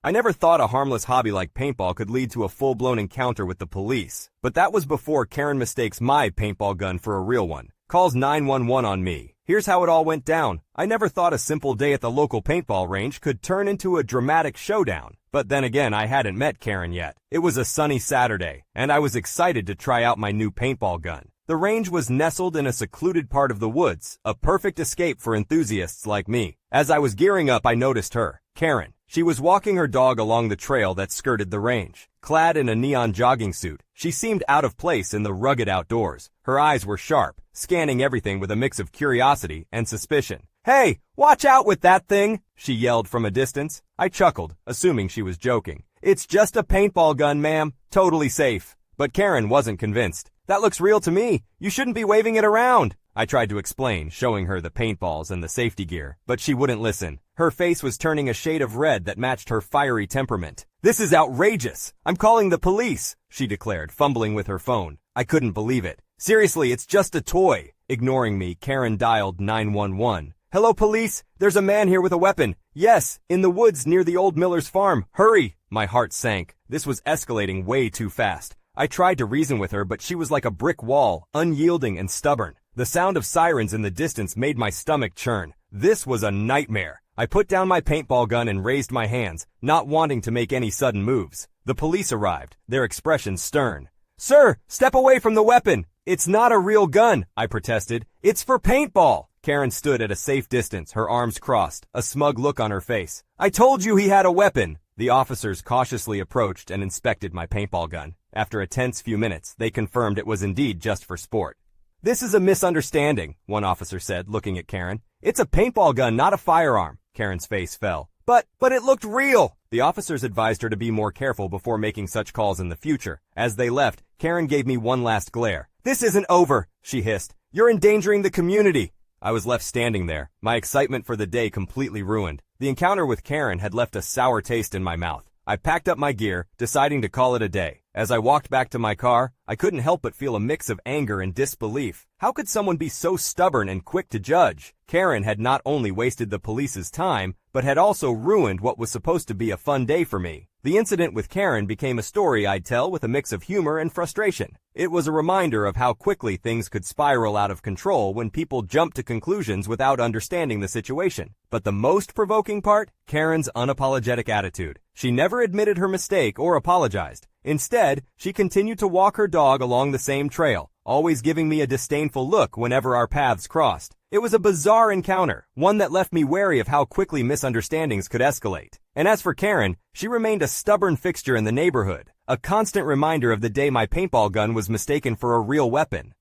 I never thought a harmless hobby like paintball could lead to a full-blown encounter with the police. But that was before Karen mistakes my paintball gun for a real one. Calls 911 on me. Here's how it all went down. I never thought a simple day at the local paintball range could turn into a dramatic showdown. But then again, I hadn't met Karen yet. It was a sunny Saturday, and I was excited to try out my new paintball gun. The range was nestled in a secluded part of the woods, a perfect escape for enthusiasts like me. As I was gearing up, I noticed her, Karen. She was walking her dog along the trail that skirted the range. Clad in a neon jogging suit, she seemed out of place in the rugged outdoors. Her eyes were sharp, scanning everything with a mix of curiosity and suspicion. "Hey, watch out with that thing!" she yelled from a distance. I chuckled, assuming she was joking. "It's just a paintball gun, ma'am. Totally safe." But Karen wasn't convinced. "That looks real to me. You shouldn't be waving it around." I tried to explain, showing her the paintballs and the safety gear, but she wouldn't listen. Her face was turning a shade of red that matched her fiery temperament. "This is outrageous. I'm calling the police," she declared, fumbling with her phone. I couldn't believe it. "Seriously, it's just a toy." Ignoring me, Karen dialed 911. "Hello, police. There's a man here with a weapon. Yes, in the woods near the old miller's farm. Hurry." My heart sank. This was escalating way too fast. I tried to reason with her, but she was like a brick wall, unyielding and stubborn. The sound of sirens in the distance made my stomach churn. This was a nightmare. I put down my paintball gun and raised my hands, not wanting to make any sudden moves. The police arrived, their expressions stern. "Sir, step away from the weapon. It's not a real gun," I protested. "It's for paintball." Karen stood at a safe distance, her arms crossed, a smug look on her face. "I told you he had a weapon." The officers cautiously approached and inspected my paintball gun. After a tense few minutes, they confirmed it was indeed just for sport. "This is a misunderstanding," one officer said, looking at Karen. "It's a paintball gun, not a firearm." Karen's face fell. But it looked real." The officers advised her to be more careful before making such calls in the future. As they left, Karen gave me one last glare. "This isn't over," she hissed. "You're endangering the community." I was left standing there, my excitement for the day completely ruined. The encounter with Karen had left a sour taste in my mouth. I packed up my gear, deciding to call it a day. As I walked back to my car, I couldn't help but feel a mix of anger and disbelief. How could someone be so stubborn and quick to judge? Karen had not only wasted the police's time, but had also ruined what was supposed to be a fun day for me. The incident with Karen became a story I'd tell with a mix of humor and frustration. It was a reminder of how quickly things could spiral out of control when people jumped to conclusions without understanding the situation. But the most provoking part? Karen's unapologetic attitude. She never admitted her mistake or apologized. Instead, she continued to walk her dog along the same trail, always giving me a disdainful look whenever our paths crossed. It was a bizarre encounter, one that left me wary of how quickly misunderstandings could escalate. And as for Karen, she remained a stubborn fixture in the neighborhood, a constant reminder of the day my paintball gun was mistaken for a real weapon.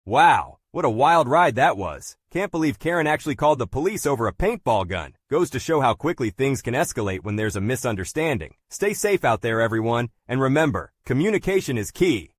Wow, what a wild ride that was. Can't believe Karen actually called the police over a paintball gun. Goes to show how quickly things can escalate when there's a misunderstanding. Stay safe out there, everyone, and remember, communication is key.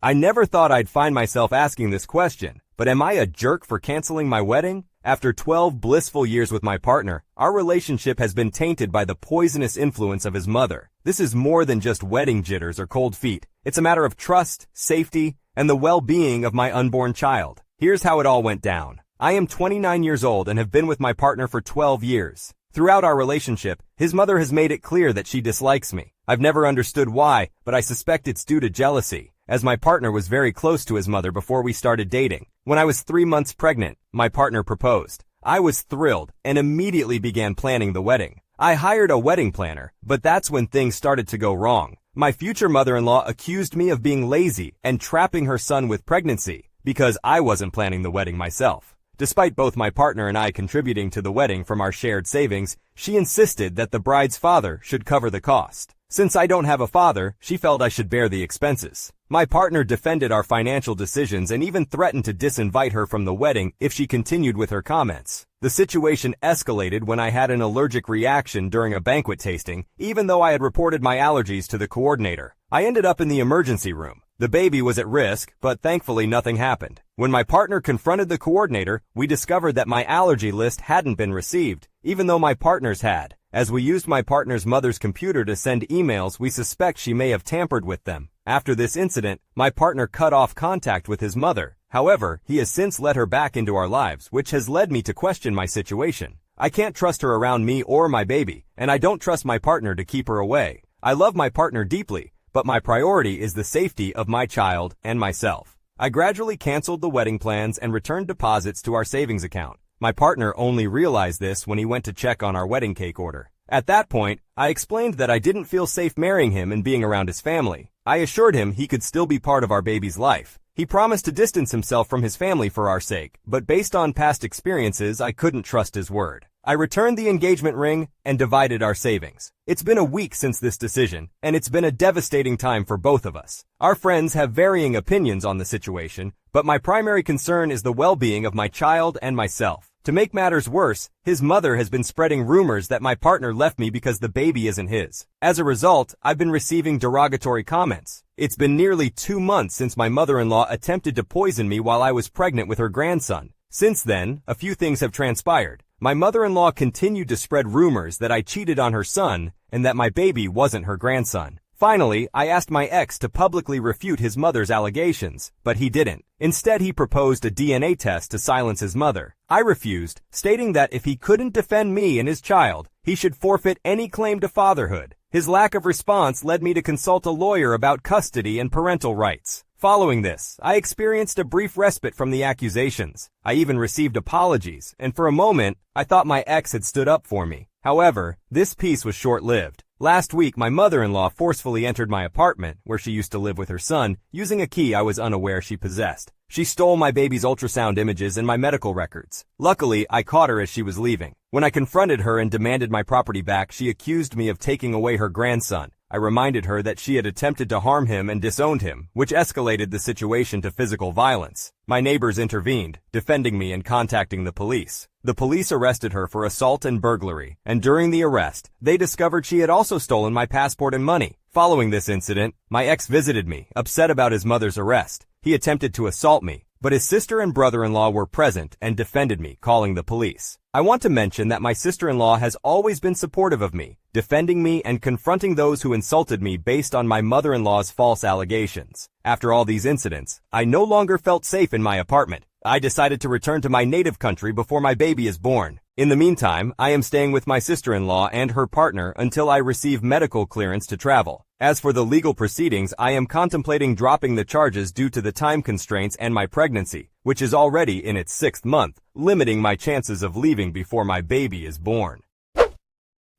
I never thought I'd find myself asking this question, but am I a jerk for canceling my wedding? After 12 blissful years with my partner, our relationship has been tainted by the poisonous influence of his mother. This is more than just wedding jitters or cold feet. It's a matter of trust, safety, and the well-being of my unborn child. Here's how it all went down. I am 29 years old and have been with my partner for 12 years. Throughout our relationship, his mother has made it clear that she dislikes me. I've never understood why, but I suspect it's due to jealousy, as my partner was very close to his mother before we started dating. When I was 3 months pregnant, my partner proposed. I was thrilled and immediately began planning the wedding. I hired a wedding planner, but that's when things started to go wrong. My future mother-in-law accused me of being lazy and trapping her son with pregnancy because I wasn't planning the wedding myself. Despite both my partner and I contributing to the wedding from our shared savings, she insisted that the bride's father should cover the cost. Since I don't have a father, she felt I should bear the expenses. My partner defended our financial decisions and even threatened to disinvite her from the wedding if she continued with her comments. The situation escalated when I had an allergic reaction during a banquet tasting, even though I had reported my allergies to the coordinator. I ended up in the emergency room. The baby was at risk, but thankfully nothing happened. When my partner confronted the coordinator, we discovered that my allergy list hadn't been received, even though my partner's had. As we used my partner's mother's computer to send emails, we suspect she may have tampered with them. After this incident, my partner cut off contact with his mother. However, he has since let her back into our lives, which has led me to question my situation. I can't trust her around me or my baby, and I don't trust my partner to keep her away. I love my partner deeply, but my priority is the safety of my child and myself. I gradually canceled the wedding plans and returned deposits to our savings account. My partner only realized this when he went to check on our wedding cake order. At that point, I explained that I didn't feel safe marrying him and being around his family. I assured him he could still be part of our baby's life. He promised to distance himself from his family for our sake, but based on past experiences, I couldn't trust his word. I returned the engagement ring and divided our savings. It's been a week since this decision, and it's been a devastating time for both of us. Our friends have varying opinions on the situation, but my primary concern is the well-being of my child and myself. To make matters worse, his mother has been spreading rumors that my partner left me because the baby isn't his. As a result, I've been receiving derogatory comments. It's been nearly 2 months since my mother-in-law attempted to poison me while I was pregnant with her grandson. Since then, a few things have transpired. My mother-in-law continued to spread rumors that I cheated on her son and that my baby wasn't her grandson. Finally, I asked my ex to publicly refute his mother's allegations, but he didn't. Instead, he proposed a DNA test to silence his mother. I refused, stating that if he couldn't defend me and his child, he should forfeit any claim to fatherhood. His lack of response led me to consult a lawyer about custody and parental rights. Following this, I experienced a brief respite from the accusations. I even received apologies, and for a moment, I thought my ex had stood up for me. However, this peace was short-lived. Last week, my mother-in-law forcefully entered my apartment, where she used to live with her son, using a key I was unaware she possessed. She stole my baby's ultrasound images and my medical records. Luckily, I caught her as she was leaving. When I confronted her and demanded my property back, she accused me of taking away her grandson. I reminded her that she had attempted to harm him and disowned him, which escalated the situation to physical violence. My neighbors intervened, defending me and contacting the police. The police arrested her for assault and burglary, and during the arrest, they discovered she had also stolen my passport and money. Following this incident, my ex visited me, upset about his mother's arrest. He attempted to assault me, but his sister and brother-in-law were present and defended me, calling the police. I want to mention that my sister-in-law has always been supportive of me, defending me and confronting those who insulted me based on my mother-in-law's false allegations. After all these incidents, I no longer felt safe in my apartment. I decided to return to my native country before my baby is born. In the meantime, I am staying with my sister-in-law and her partner until I receive medical clearance to travel. As for the legal proceedings, I am contemplating dropping the charges due to the time constraints and my pregnancy, which is already in its 6th month, limiting my chances of leaving before my baby is born.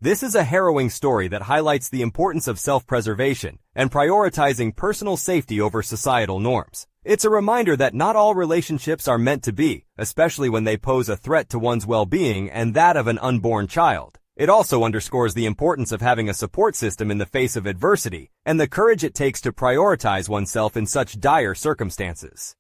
This is a harrowing story that highlights the importance of self-preservation and prioritizing personal safety over societal norms. It's a reminder that not all relationships are meant to be, especially when they pose a threat to one's well-being and that of an unborn child. It also underscores the importance of having a support system in the face of adversity and the courage it takes to prioritize oneself in such dire circumstances.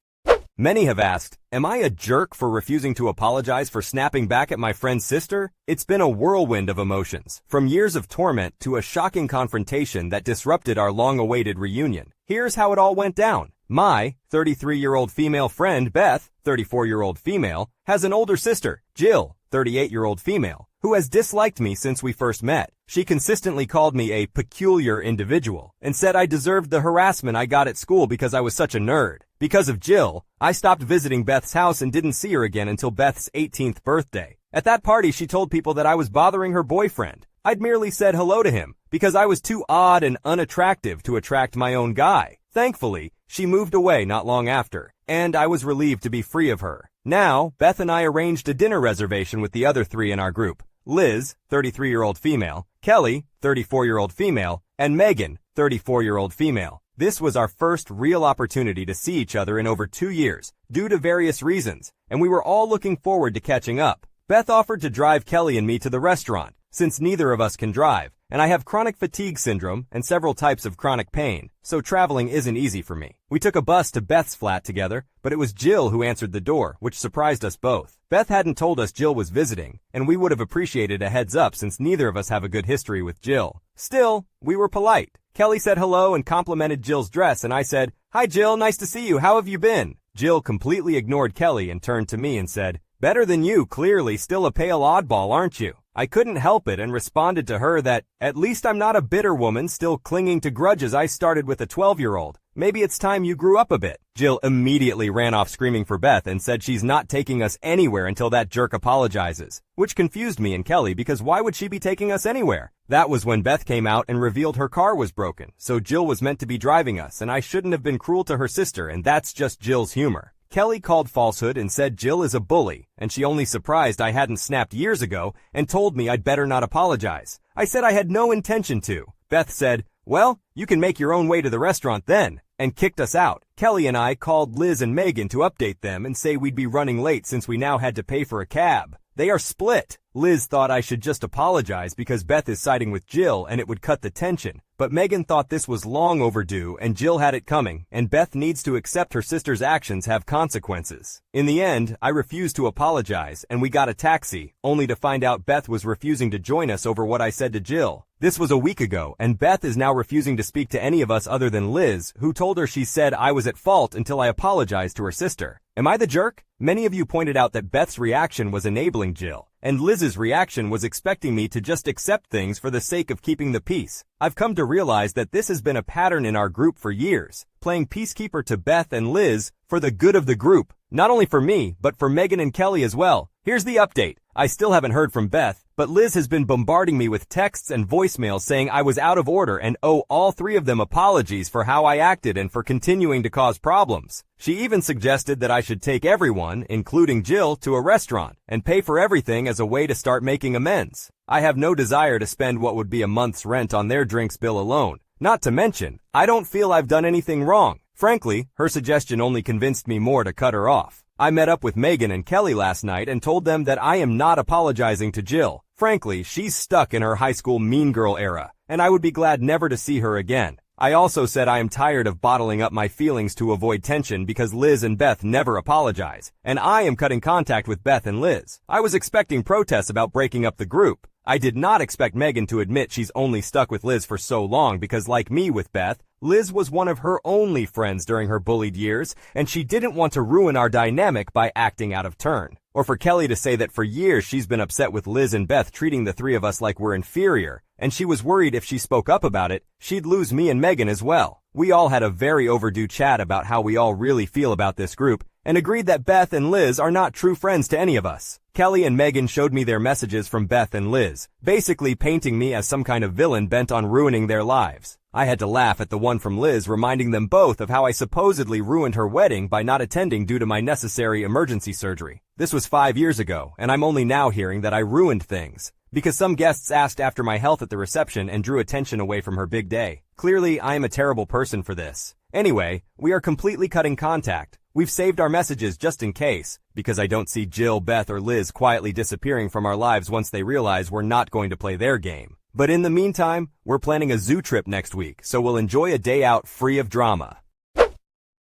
Many have asked, am I a jerk for refusing to apologize for snapping back at my friend's sister? It's been a whirlwind of emotions, from years of torment to a shocking confrontation that disrupted our long-awaited reunion. Here's how it all went down. My 33-year-old female friend, Beth, 34-year-old female, has an older sister, Jill, 38-year-old female, who has disliked me since we first met. She consistently called me a peculiar individual and said I deserved the harassment I got at school because I was such a nerd. Because of Jill, I stopped visiting Beth's house and didn't see her again until Beth's 18th birthday. At that party, she told people that I was bothering her boyfriend. I'd merely said hello to him because I was too odd and unattractive to attract my own guy. Thankfully, she moved away not long after, and I was relieved to be free of her. Now, Beth and I arranged a dinner reservation with the other 3 in our group. Liz, 33-year-old female, Kelly, 34-year-old female, and Megan, 34-year-old female. This was our first real opportunity to see each other in over 2 years, due to various reasons, and we were all looking forward to catching up. Beth offered to drive Kelly and me to the restaurant, since neither of us can drive, and I have chronic fatigue syndrome and several types of chronic pain, so traveling isn't easy for me. We took a bus to Beth's flat together, but it was Jill who answered the door, which surprised us both. Beth hadn't told us Jill was visiting, and we would have appreciated a heads up since neither of us have a good history with Jill. Still, we were polite. Kelly said hello and complimented Jill's dress, and I said, "Hi Jill, nice to see you, how have you been?" Jill completely ignored Kelly and turned to me and said, "Better than you, clearly, still a pale oddball, aren't you?" I couldn't help it and responded to her that, at least I'm not a bitter woman still clinging to grudges I started with a 12-year-old. maybe it's time you grew up a bit. Jill immediately ran off screaming for Beth and said she's not taking us anywhere until that jerk apologizes, which confused me and Kelly because why would she be taking us anywhere? That was when Beth came out and revealed her car was broken, so Jill was meant to be driving us and I shouldn't have been cruel to her sister, and that's just Jill's humor. Kelly called falsehood and said Jill is a bully, and she only surprised I hadn't snapped years ago and told me I'd better not apologize. I said I had no intention to. Beth said, well, you can make your own way to the restaurant then, and kicked us out. Kelly and I called Liz and Megan to update them and say we'd be running late since we now had to pay for a cab. They are split. Liz thought I should just apologize because Beth is siding with Jill and it would cut the tension. But Megan thought this was long overdue and Jill had it coming, and Beth needs to accept her sister's actions have consequences. In the end, I refused to apologize and we got a taxi, only to find out Beth was refusing to join us over what I said to Jill. This was a week ago, and Beth is now refusing to speak to any of us other than Liz, who told her she said I was at fault until I apologized to her sister. Am I the jerk? Many of you pointed out that Beth's reaction was enabling Jill, and Liz's reaction was expecting me to just accept things for the sake of keeping the peace. I've come to realize that this has been a pattern in our group for years, playing peacekeeper to Beth and Liz for the good of the group. Not only for me, but for Megan and Kelly as well. Here's the update. I still haven't heard from Beth, but Liz has been bombarding me with texts and voicemails saying I was out of order and owe all three of them apologies for how I acted and for continuing to cause problems. She even suggested that I should take everyone, including Jill, to a restaurant and pay for everything as a way to start making amends. I have no desire to spend what would be a month's rent on their drinks bill alone. Not to mention, I don't feel I've done anything wrong. Frankly, her suggestion only convinced me more to cut her off. I met up with Megan and Kelly last night and told them that I am not apologizing to Jill. Frankly, she's stuck in her high school mean girl era, and I would be glad never to see her again. I also said I am tired of bottling up my feelings to avoid tension because Liz and Beth never apologize, and I am cutting contact with Beth and Liz. I was expecting protests about breaking up the group. I did not expect Megan to admit she's only stuck with Liz for so long because, like me with Beth, Liz was one of her only friends during her bullied years, and she didn't want to ruin our dynamic by acting out of turn. Or for Kelly to say that for years she's been upset with Liz and Beth treating the three of us like we're inferior, and she was worried if she spoke up about it, she'd lose me and Megan as well. We all had a very overdue chat about how we all really feel about this group, and agreed that Beth and Liz are not true friends to any of us. Kelly and Megan showed me their messages from Beth and Liz, basically painting me as some kind of villain bent on ruining their lives. I had to laugh at the one from Liz reminding them both of how I supposedly ruined her wedding by not attending due to my necessary emergency surgery. This was 5 years ago, and I'm only now hearing that I ruined things, because some guests asked after my health at the reception and drew attention away from her big day. Clearly, I am a terrible person for this. Anyway, we are completely cutting contact. We've saved our messages just in case, because I don't see Jill, Beth, or Liz quietly disappearing from our lives once they realize we're not going to play their game. But in the meantime, we're planning a zoo trip next week, so we'll enjoy a day out free of drama.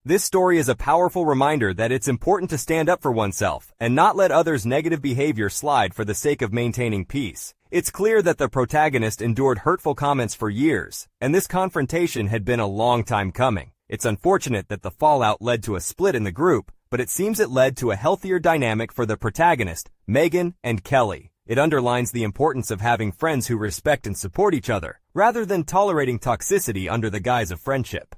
This story is a powerful reminder that it's important to stand up for oneself and not let others' negative behavior slide for the sake of maintaining peace. It's clear that the protagonist endured hurtful comments for years, and this confrontation had been a long time coming. It's unfortunate that the fallout led to a split in the group, but it seems it led to a healthier dynamic for the protagonist, Megan and Kelly. It underlines the importance of having friends who respect and support each other, rather than tolerating toxicity under the guise of friendship.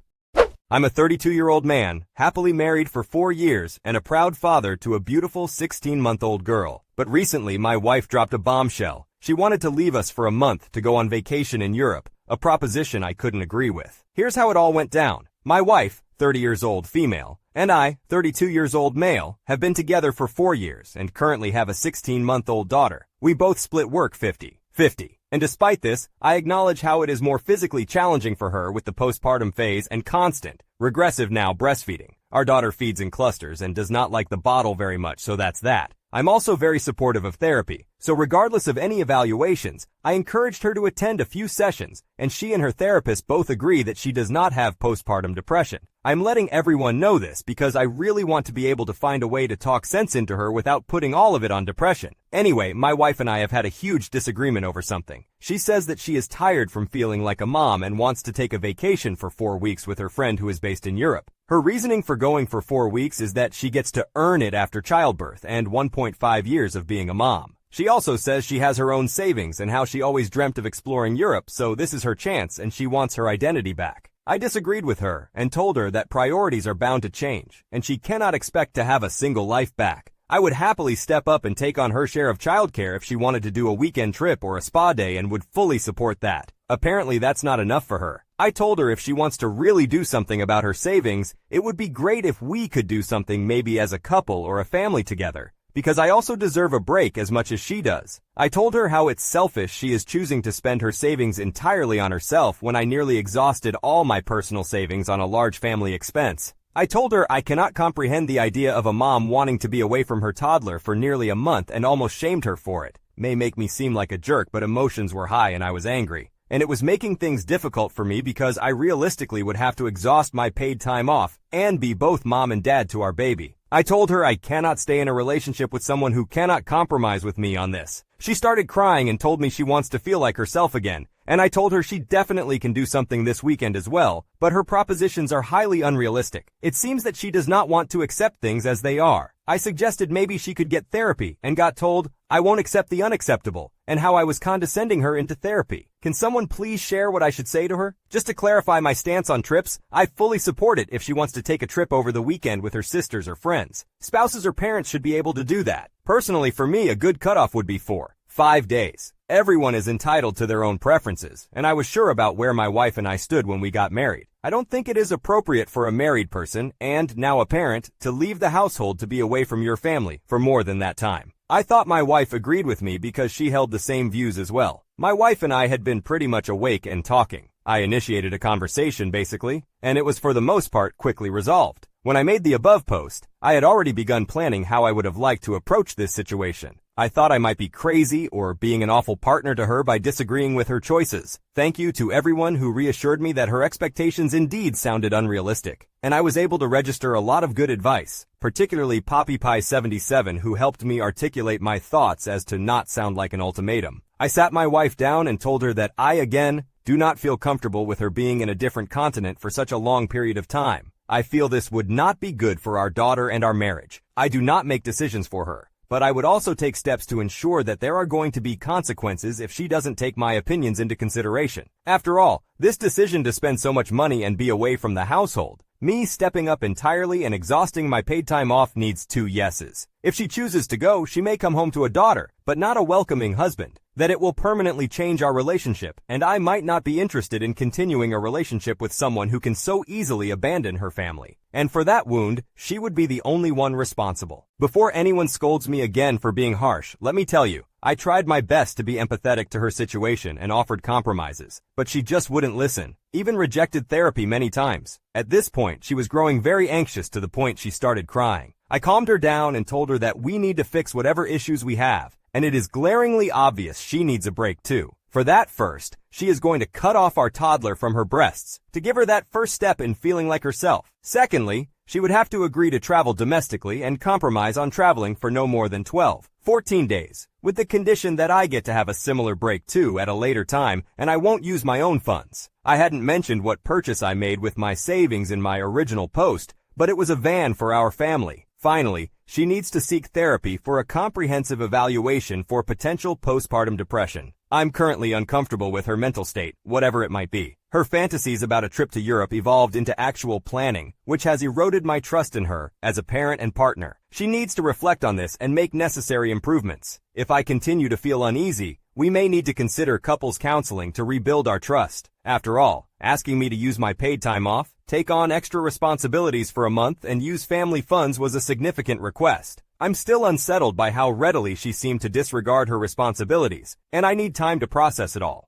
I'm a 32-year-old man, happily married for 4 years, and a proud father to a beautiful 16-month-old girl. But recently, my wife dropped a bombshell. She wanted to leave us for a month to go on vacation in Europe, a proposition I couldn't agree with. Here's how it all went down. My wife, 30 years old female, and I, 32 years old male, have been together for 4 years and currently have a 16-month-old daughter. We both split work 50-50. And despite this, I acknowledge how it is more physically challenging for her with the postpartum phase and constant, regressive now breastfeeding. Our daughter feeds in clusters and does not like the bottle very much, so that's that. I'm also very supportive of therapy, so regardless of any evaluations, I encouraged her to attend a few sessions, and she and her therapist both agree that she does not have postpartum depression. I'm letting everyone know this because I really want to be able to find a way to talk sense into her without putting all of it on depression. Anyway, my wife and I have had a huge disagreement over something. She says that she is tired from feeling like a mom and wants to take a vacation for 4 weeks with her friend who is based in Europe. Her reasoning for going for 4 weeks is that she gets to earn it after childbirth and 1.5 years of being a mom. She also says she has her own savings and how she always dreamt of exploring Europe, so this is her chance and she wants her identity back. I disagreed with her and told her that priorities are bound to change, and she cannot expect to have a single life back. I would happily step up and take on her share of childcare if she wanted to do a weekend trip or a spa day and would fully support that. Apparently that's not enough for her. I told her if she wants to really do something about her savings, it would be great if we could do something maybe as a couple or a family together, because I also deserve a break as much as she does. I told her how it's selfish she is choosing to spend her savings entirely on herself when I nearly exhausted all my personal savings on a large family expense. I told her I cannot comprehend the idea of a mom wanting to be away from her toddler for nearly a month and almost shamed her for it. May make me seem like a jerk, but emotions were high and I was angry. And it was making things difficult for me because I realistically would have to exhaust my paid time off and be both mom and dad to our baby. I told her I cannot stay in a relationship with someone who cannot compromise with me on this. She started crying and told me she wants to feel like herself again, and I told her she definitely can do something this weekend as well, but her propositions are highly unrealistic. It seems that she does not want to accept things as they are. I suggested maybe she could get therapy and got told I won't accept the unacceptable and how I was condescending her into therapy. Can someone please share what I should say to her? Just to clarify my stance on trips, I fully support it if she wants to take a trip over the weekend with her sisters or friends. Spouses or parents should be able to do that. Personally, for me, a good cutoff would be 4-5 days. Everyone is entitled to their own preferences, and I was sure about where my wife and I stood when we got married. I don't think it is appropriate for a married person, and now a parent, to leave the household to be away from your family for more than that time. I thought my wife agreed with me because she held the same views as well. My wife and I had been pretty much awake and talking. I initiated a conversation basically, and it was for the most part quickly resolved. When I made the above post, I had already begun planning how I would have liked to approach this situation. I thought I might be crazy or being an awful partner to her by disagreeing with her choices. Thank you to everyone who reassured me that her expectations indeed sounded unrealistic, and I was able to register a lot of good advice, particularly Poppy Pie 77, who helped me articulate my thoughts as to not sound like an ultimatum. I sat my wife down and told her that I, again, do not feel comfortable with her being in a different continent for such a long period of time. I feel this would not be good for our daughter and our marriage. I do not make decisions for her, but I would also take steps to ensure that there are going to be consequences if she doesn't take my opinions into consideration. After all, this decision to spend so much money and be away from the household, me stepping up entirely and exhausting my paid time off, needs 2 yeses. If she chooses to go, she may come home to a daughter, but not a welcoming husband. That it will permanently change our relationship, and I might not be interested in continuing a relationship with someone who can so easily abandon her family. And for that wound, she would be the only one responsible. Before anyone scolds me again for being harsh, let me tell you, I tried my best to be empathetic to her situation and offered compromises, but she just wouldn't listen, even rejected therapy many times. At this point, she was growing very anxious to the point she started crying. I calmed her down and told her that we need to fix whatever issues we have, and it is glaringly obvious she needs a break too. For that first, she is going to cut off our toddler from her breasts to give her that first step in feeling like herself. Secondly, she would have to agree to travel domestically and compromise on traveling for no more than 12-14 days, with the condition that I get to have a similar break too at a later time, and I won't use my own funds. I hadn't mentioned what purchase I made with my savings in my original post, but it was a van for our family. Finally, she needs to seek therapy for a comprehensive evaluation for potential postpartum depression. I'm currently uncomfortable with her mental state, whatever it might be. Her fantasies about a trip to Europe evolved into actual planning, which has eroded my trust in her as a parent and partner. She needs to reflect on this and make necessary improvements. If I continue to feel uneasy, we may need to consider couples counseling to rebuild our trust. After all, asking me to use my paid time off, take on extra responsibilities for a month, and use family funds was a significant request. I'm still unsettled by how readily she seemed to disregard her responsibilities, and I need time to process it all.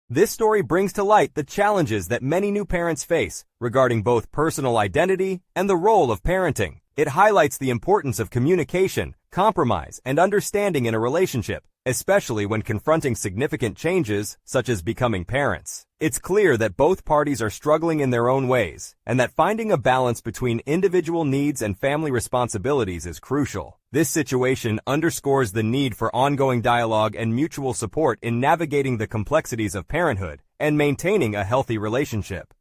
This story brings to light the challenges that many new parents face regarding both personal identity and the role of parenting. It highlights the importance of communication, compromise, and understanding in a relationship, especially when confronting significant changes such as becoming parents. It's clear that both parties are struggling in their own ways, and that finding a balance between individual needs and family responsibilities is crucial. This situation underscores the need for ongoing dialogue and mutual support in navigating the complexities of parenthood and maintaining a healthy relationship.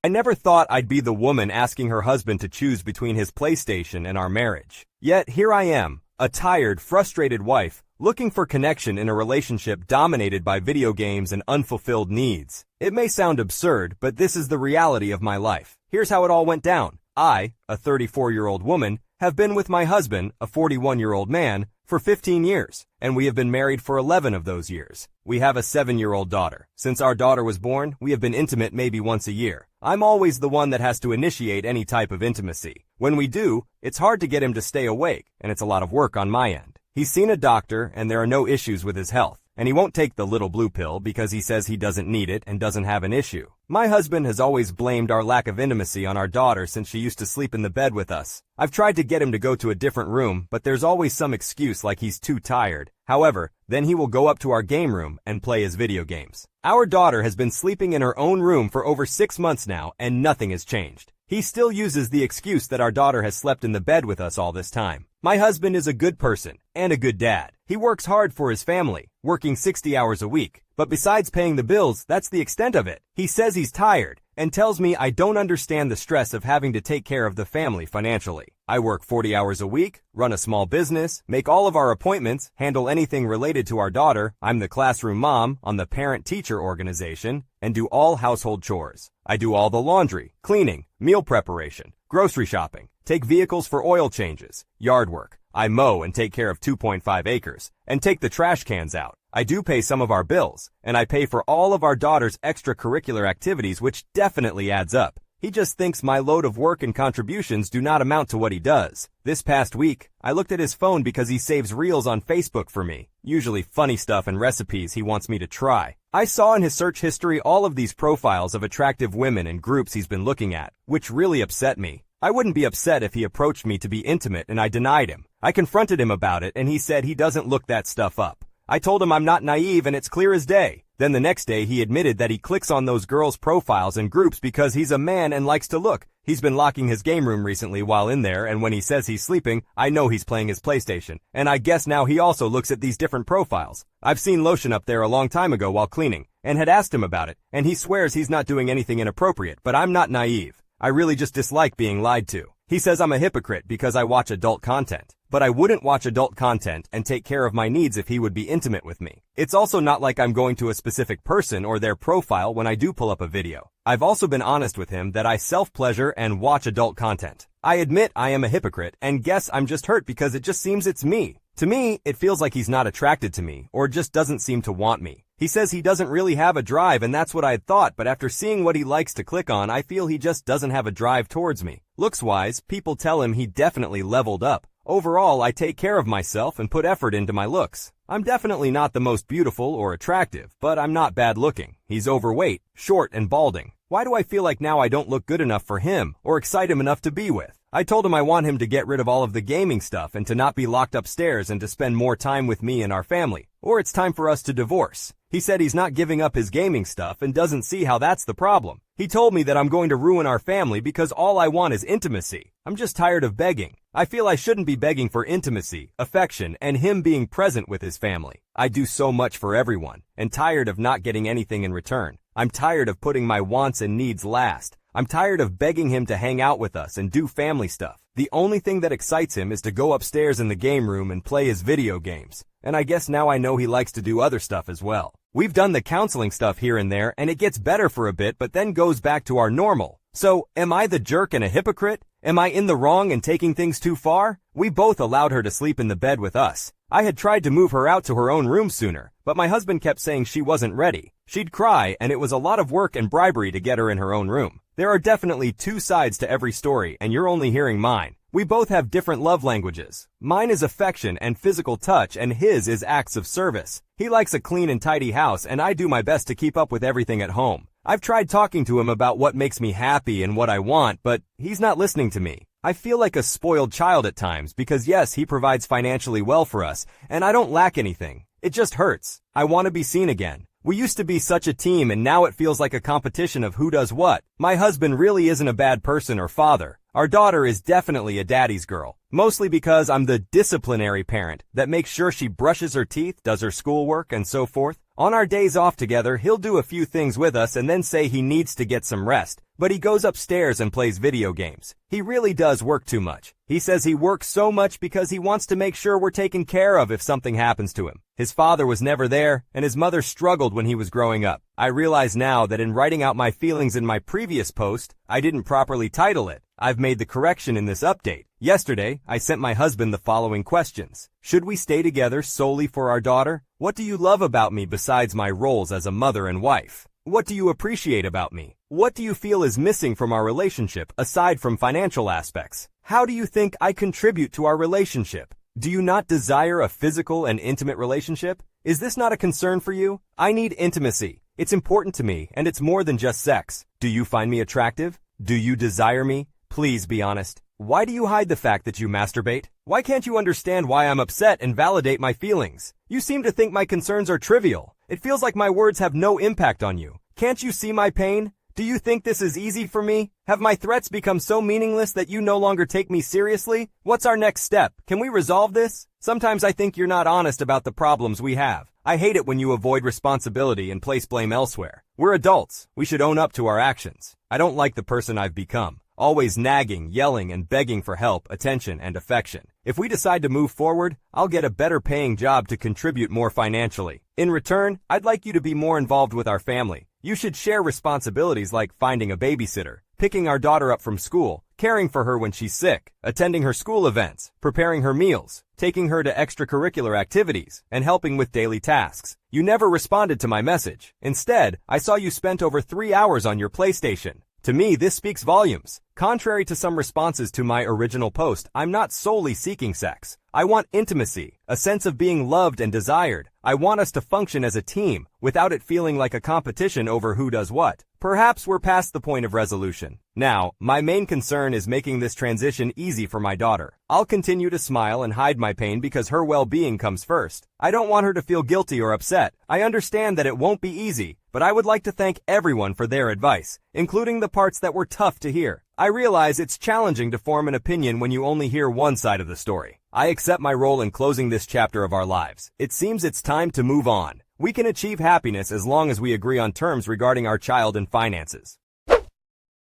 I never thought I'd be the woman asking her husband to choose between his PlayStation and our marriage. Yet here I am, a tired, frustrated wife, looking for connection in a relationship dominated by video games and unfulfilled needs. It may sound absurd, but this is the reality of my life. Here's how it all went down. I, a 34-year-old woman, have been with my husband, a 41-year-old man, for 15 years, and we have been married for 11 of those years. We have a 7-year-old daughter. Since our daughter was born, we have been intimate maybe once a year. I'm always the one that has to initiate any type of intimacy. When we do, it's hard to get him to stay awake, and it's a lot of work on my end. He's seen a doctor, and there are no issues with his health. And he won't take the little blue pill because he says he doesn't need it and doesn't have an issue. My husband has always blamed our lack of intimacy on our daughter since she used to sleep in the bed with us. I've tried to get him to go to a different room, but there's always some excuse like he's too tired. However, then he will go up to our game room and play his video games. Our daughter has been sleeping in her own room for over 6 months now, and nothing has changed. He still uses the excuse that our daughter has slept in the bed with us all this time. My husband is a good person and a good dad. He works hard for his family, working 60 hours a week. But besides paying the bills, that's the extent of it. He says he's tired and tells me I don't understand the stress of having to take care of the family financially. I work 40 hours a week, run a small business, make all of our appointments, handle anything related to our daughter. I'm the classroom mom on the parent-teacher organization, and do all household chores. I do all the laundry, cleaning, meal preparation, grocery shopping, take vehicles for oil changes, yard work. I mow and take care of 2.5 acres, and take the trash cans out. I do pay some of our bills, and I pay for all of our daughter's extracurricular activities, which definitely adds up. He just thinks my load of work and contributions do not amount to what he does. This past week, I looked at his phone because he saves reels on Facebook for me, usually funny stuff and recipes he wants me to try. I saw in his search history all of these profiles of attractive women and groups he's been looking at, which really upset me. I wouldn't be upset if he approached me to be intimate and I denied him. I confronted him about it and he said he doesn't look that stuff up. I told him I'm not naive and it's clear as day. Then the next day he admitted that he clicks on those girls' profiles and groups because he's a man and likes to look. He's been locking his game room recently while in there, and when he says he's sleeping, I know he's playing his PlayStation. And I guess now he also looks at these different profiles. I've seen lotion up there a long time ago while cleaning, and had asked him about it, and he swears he's not doing anything inappropriate, but I'm not naive. I really just dislike being lied to. He says I'm a hypocrite because I watch adult content. But I wouldn't watch adult content and take care of my needs if he would be intimate with me. It's also not like I'm going to a specific person or their profile when I do pull up a video. I've also been honest with him that I self-pleasure and watch adult content. I admit I am a hypocrite and guess I'm just hurt because it just seems it's me. To me, it feels like he's not attracted to me or just doesn't seem to want me. He says he doesn't really have a drive and that's what I had thought, but after seeing what he likes to click on, I feel he just doesn't have a drive towards me. Looks-wise, people tell him he definitely leveled up. Overall, I take care of myself and put effort into my looks. I'm definitely not the most beautiful or attractive, but I'm not bad looking. He's overweight, short, and balding. Why do I feel like now I don't look good enough for him or excite him enough to be with? I told him I want him to get rid of all of the gaming stuff and to not be locked upstairs and to spend more time with me and our family, or it's time for us to divorce. He said he's not giving up his gaming stuff and doesn't see how that's the problem. He told me that I'm going to ruin our family because all I want is intimacy. I'm just tired of begging. I feel I shouldn't be begging for intimacy, affection, and him being present with his family. I do so much for everyone, and tired of not getting anything in return. I'm tired of putting my wants and needs last. I'm tired of begging him to hang out with us and do family stuff. The only thing that excites him is to go upstairs in the game room and play his video games. And I guess now I know he likes to do other stuff as well. We've done the counseling stuff here and there, and it gets better for a bit, but then goes back to our normal. So, am I the jerk and a hypocrite? Am I in the wrong and taking things too far? We both allowed her to sleep in the bed with us. I had tried to move her out to her own room sooner, but my husband kept saying she wasn't ready. She'd cry, and it was a lot of work and bribery to get her in her own room. There are definitely two sides to every story, and you're only hearing mine. We both have different love languages. Mine is affection and physical touch, and his is acts of service. He likes a clean and tidy house, and I do my best to keep up with everything at home. I've tried talking to him about what makes me happy and what I want, but he's not listening to me. I feel like a spoiled child at times because yes, he provides financially well for us, and I don't lack anything. It just hurts. I want to be seen again. We used to be such a team, and now it feels like a competition of who does what. My husband really isn't a bad person or father. Our daughter is definitely a daddy's girl, mostly because I'm the disciplinary parent that makes sure she brushes her teeth, does her schoolwork, and so forth. On our days off together, he'll do a few things with us and then say he needs to get some rest, but he goes upstairs and plays video games. He really does work too much. He says he works so much because he wants to make sure we're taken care of if something happens to him. His father was never there, and his mother struggled when he was growing up. I realize now that in writing out my feelings in my previous post, I didn't properly title it. I've made the correction in this update. Yesterday, I sent my husband the following questions. Should we stay together solely for our daughter? What do you love about me besides my roles as a mother and wife? What do you appreciate about me? What do you feel is missing from our relationship aside from financial aspects? How do you think I contribute to our relationship? Do you not desire a physical and intimate relationship? Is this not a concern for you? I need intimacy. It's important to me, and it's more than just sex. Do you find me attractive? Do you desire me? Please be honest. Why do you hide the fact that you masturbate? Why can't you understand why I'm upset and validate my feelings? You seem to think my concerns are trivial. It feels like my words have no impact on you. Can't you see my pain? Do you think this is easy for me? Have my threats become so meaningless that you no longer take me seriously? What's our next step? Can we resolve this? Sometimes I think you're not honest about the problems we have. I hate it when you avoid responsibility and place blame elsewhere. We're adults. We should own up to our actions. I don't like the person I've become. Always nagging, yelling, and begging for help, attention, and affection. If we decide to move forward, I'll get a better paying job to contribute more financially. In return, I'd like you to be more involved with our family. You should share responsibilities like finding a babysitter, picking our daughter up from school, caring for her when she's sick, attending her school events, preparing her meals, taking her to extracurricular activities, and helping with daily tasks. You never responded to my message. Instead, I saw you spent over 3 hours on your PlayStation. To me, this speaks volumes. Contrary to some responses to my original post, I'm not solely seeking sex. I want intimacy, a sense of being loved and desired. I want us to function as a team, without it feeling like a competition over who does what. Perhaps we're past the point of resolution. Now, my main concern is making this transition easy for my daughter. I'll continue to smile and hide my pain because her well-being comes first. I don't want her to feel guilty or upset. I understand that it won't be easy, but I would like to thank everyone for their advice, including the parts that were tough to hear. I realize it's challenging to form an opinion when you only hear one side of the story. I accept my role in closing this chapter of our lives. It seems it's time to move on. We can achieve happiness as long as we agree on terms regarding our child and finances.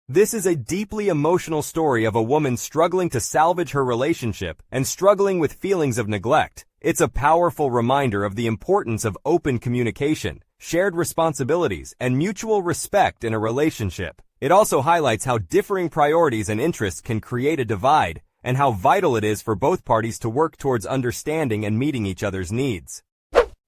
This is a deeply emotional story of a woman struggling to salvage her relationship and struggling with feelings of neglect. It's a powerful reminder of the importance of open communication, shared responsibilities, and mutual respect in a relationship. It also highlights how differing priorities and interests can create a divide, and how vital it is for both parties to work towards understanding and meeting each other's needs.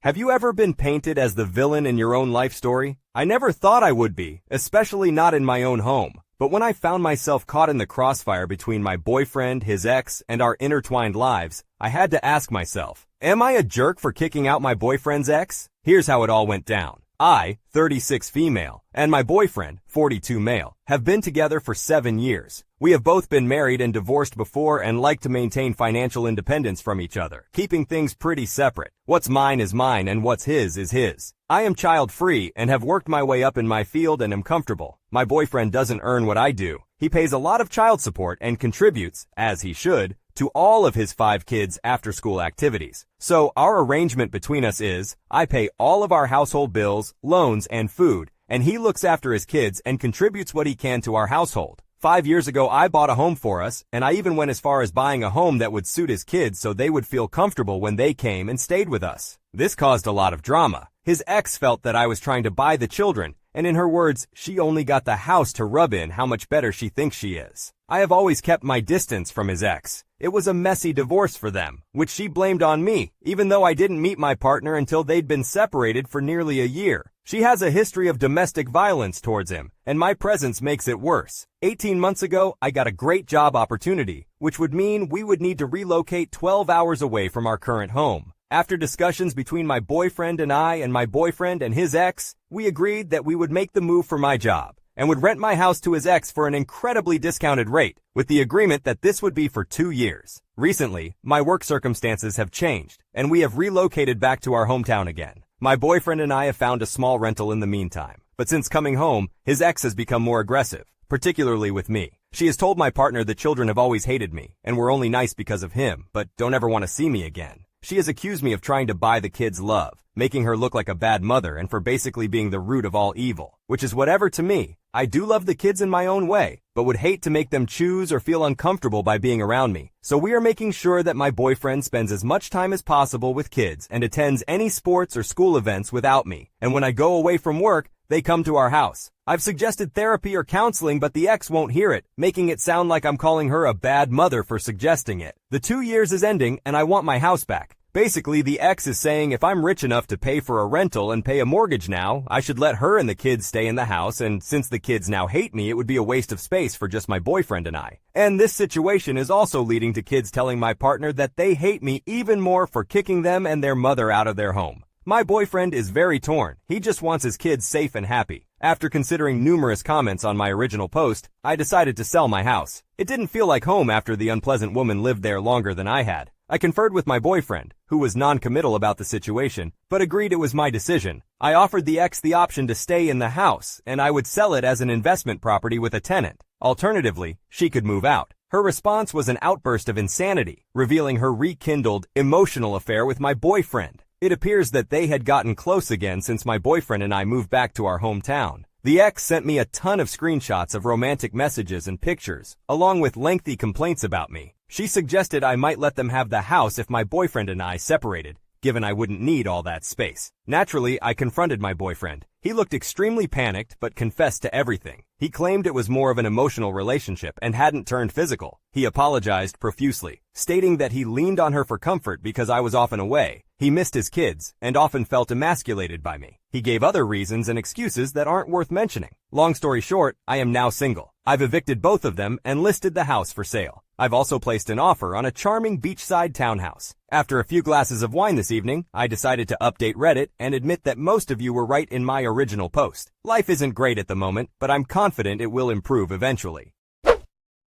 Have you ever been painted as the villain in your own life story? I never thought I would be, especially not in my own home. But when I found myself caught in the crossfire between my boyfriend, his ex, and our intertwined lives, I had to ask myself, am I a jerk for kicking out my boyfriend's ex? Here's how it all went down. I, 36 female, and my boyfriend, 42 male, have been together for 7 years. We have both been married and divorced before and like to maintain financial independence from each other, keeping things pretty separate. What's mine is mine and what's his is his. I am child-free and have worked my way up in my field and am comfortable. My boyfriend doesn't earn what I do. He pays a lot of child support and contributes, as he should, to all of his 5 kids' after-school activities. So our arrangement between us is, I pay all of our household bills, loans, and food, and he looks after his kids and contributes what he can to our household. 5 years ago, I bought a home for us, and I even went as far as buying a home that would suit his kids so they would feel comfortable when they came and stayed with us. This caused a lot of drama. His ex felt that I was trying to buy the children, and in her words, she only got the house to rub in how much better she thinks she is. I have always kept my distance from his ex. It was a messy divorce for them, which she blamed on me, even though I didn't meet my partner until they'd been separated for nearly a year. She has a history of domestic violence towards him, and my presence makes it worse. 18 months ago, I got a great job opportunity, which would mean we would need to relocate 12 hours away from our current home. After discussions between my boyfriend and I and my boyfriend and his ex, we agreed that we would make the move for my job and would rent my house to his ex for an incredibly discounted rate, with the agreement that this would be for 2 years. Recently, my work circumstances have changed, and we have relocated back to our hometown again. My boyfriend and I have found a small rental in the meantime, but since coming home, his ex has become more aggressive, particularly with me. She has told my partner the children have always hated me, and were only nice because of him, but don't ever want to see me again. She has accused me of trying to buy the kids' love, making her look like a bad mother and for basically being the root of all evil, which is whatever to me. I do love the kids in my own way, but would hate to make them choose or feel uncomfortable by being around me. So we are making sure that my boyfriend spends as much time as possible with kids and attends any sports or school events without me. And when I go away from work, they come to our house. I've suggested therapy or counseling, but the ex won't hear it, making it sound like I'm calling her a bad mother for suggesting it. The 2 years is ending and I want my house back. Basically, the ex is saying if I'm rich enough to pay for a rental and pay a mortgage now, I should let her and the kids stay in the house, and since the kids now hate me, it would be a waste of space for just my boyfriend and I. And this situation is also leading to kids telling my partner that they hate me even more for kicking them and their mother out of their home. My boyfriend is very torn. He just wants his kids safe and happy. After considering numerous comments on my original post, I decided to sell my house. It didn't feel like home after the unpleasant woman lived there longer than I had. I conferred with my boyfriend, who was non-committal about the situation, but agreed it was my decision. I offered the ex the option to stay in the house, and I would sell it as an investment property with a tenant. Alternatively, she could move out. Her response was an outburst of insanity, revealing her rekindled, emotional affair with my boyfriend. It appears that they had gotten close again since my boyfriend and I moved back to our hometown. The ex sent me a ton of screenshots of romantic messages and pictures, along with lengthy complaints about me. She suggested I might let them have the house if my boyfriend and I separated, given I wouldn't need all that space. Naturally, I confronted my boyfriend. He looked extremely panicked, but confessed to everything. He claimed it was more of an emotional relationship and hadn't turned physical. He apologized profusely, stating that he leaned on her for comfort because I was often away. He missed his kids and often felt emasculated by me. He gave other reasons and excuses that aren't worth mentioning. Long story short, I am now single. I've evicted both of them and listed the house for sale. I've also placed an offer on a charming beachside townhouse. After a few glasses of wine this evening, I decided to update Reddit and admit that most of you were right in my original post. Life isn't great at the moment, but I'm confident it will improve eventually.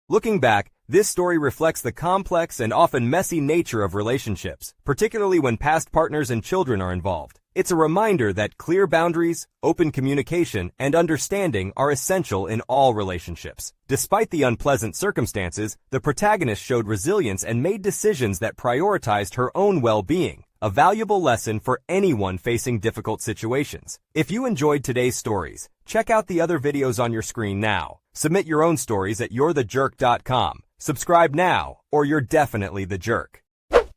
Looking back, this story reflects the complex and often messy nature of relationships, particularly when past partners and children are involved. It's a reminder that clear boundaries, open communication, and understanding are essential in all relationships. Despite the unpleasant circumstances, the protagonist showed resilience and made decisions that prioritized her own well-being, a valuable lesson for anyone facing difficult situations. If you enjoyed today's stories, check out the other videos on your screen now. Submit your own stories at you'rethejerk.com. Subscribe now, or you're definitely the jerk.